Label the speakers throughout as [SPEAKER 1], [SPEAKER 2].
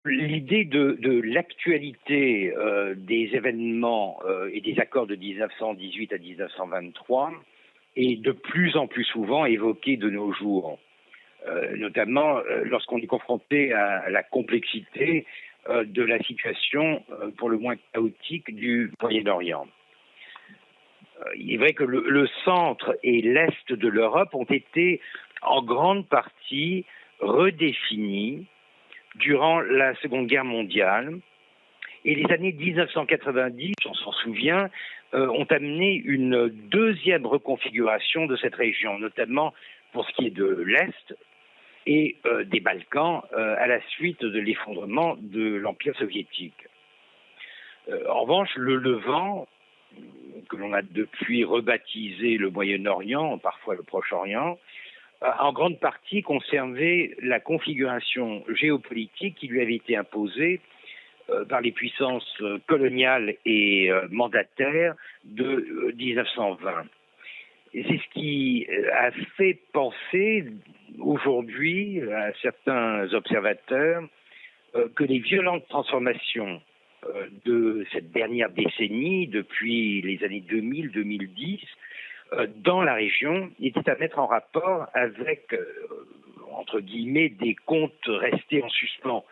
[SPEAKER 1] L'idée de l'actualité des événements et des accords de 1918 à 1923 est de plus en plus souvent évoquée de nos jours, notamment lorsqu'on est confronté à la complexité de la situation pour le moins chaotique du Moyen-Orient. Il est vrai que le centre et l'est de l'Europe ont été en grande partie redéfinis durant la Seconde Guerre mondiale. Et les années 1990, on s'en souvient, ont amené une deuxième reconfiguration de cette région, notamment pour ce qui est de l'Est et des Balkans, à la suite de l'effondrement de l'Empire soviétique. En revanche, le Levant, que l'on a depuis rebaptisé le Moyen-Orient, parfois le Proche-Orient, a en grande partie conservé la configuration géopolitique qui lui avait été imposée par les puissances coloniales et mandataires de 1920. Et c'est ce qui a fait penser aujourd'hui à certains observateurs que les violentes transformations de cette dernière décennie, depuis les années 2000-2010, dans la région, était à mettre en rapport avec, entre guillemets, des comptes restés en suspens.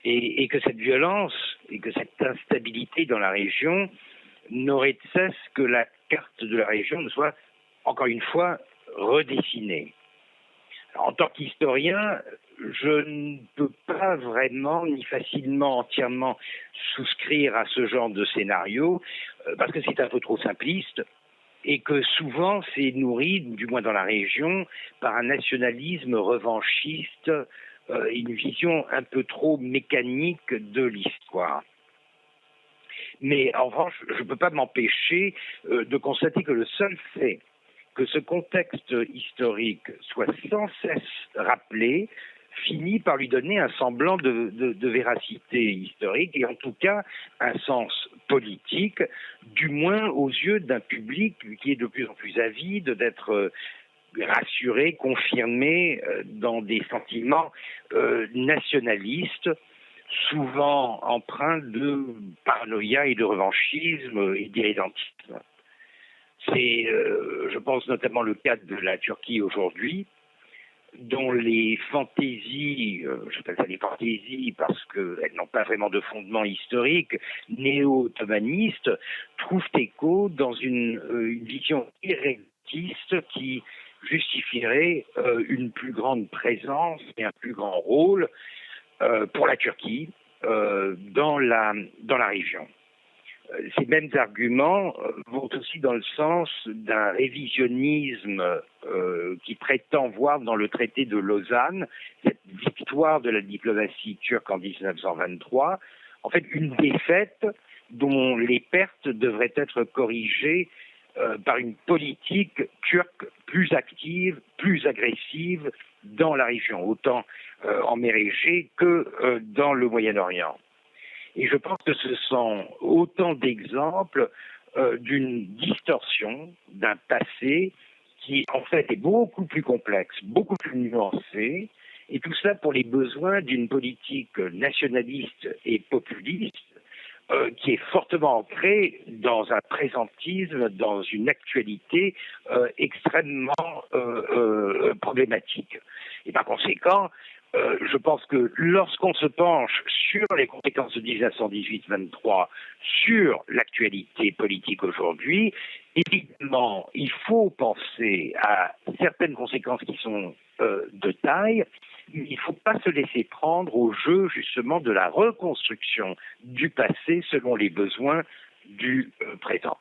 [SPEAKER 1] Et que cette violence et que cette instabilité dans la région n'aurait de cesse que la carte de la région ne soit, encore une fois, redessinée. Alors, en tant qu'historien, je ne peux pas vraiment ni facilement entièrement souscrire à ce genre de scénario parce que c'est un peu trop simpliste et que souvent c'est nourri, du moins dans la région, par un nationalisme revanchiste, une vision un peu trop mécanique de l'histoire. Mais en revanche, je ne peux pas m'empêcher de constater que le seul fait que ce contexte historique soit sans cesse rappelé finit par lui donner un semblant de véracité historique et en tout cas un sens politique, du moins aux yeux d'un public qui est de plus en plus avide d'être rassuré, confirmé dans des sentiments nationalistes, souvent empreints de paranoïa et de revanchisme et d'irrédentisme. C'est, je pense, notamment le cas de la Turquie aujourd'hui, dont les fantaisies, j'appelle ça les fantaisies parce qu'elles n'ont pas vraiment de fondement historique, néo-ottomanistes, trouvent écho dans une vision irrédentiste qui justifierait une plus grande présence et un plus grand rôle pour la Turquie dans la région. Ces mêmes arguments vont aussi dans le sens d'un révisionnisme qui prétend voir dans le traité de Lausanne, cette victoire de la diplomatie turque en 1923, en fait une défaite dont les pertes devraient être corrigées par une politique turque plus active, plus agressive dans la région, autant en mer Égée que dans le Moyen-Orient. Et je pense que ce sont autant d'exemples d'une distorsion, d'un passé qui en fait est beaucoup plus complexe, beaucoup plus nuancé, et tout cela pour les besoins d'une politique nationaliste et populiste qui est fortement ancrée dans un présentisme, dans une actualité extrêmement problématique. Et par conséquent, je pense que lorsqu'on se penche sur les conséquences de 1918-23 sur l'actualité politique aujourd'hui, évidemment, il faut penser à certaines conséquences qui sont de taille, mais il ne faut pas se laisser prendre au jeu justement de la reconstruction du passé selon les besoins du présent.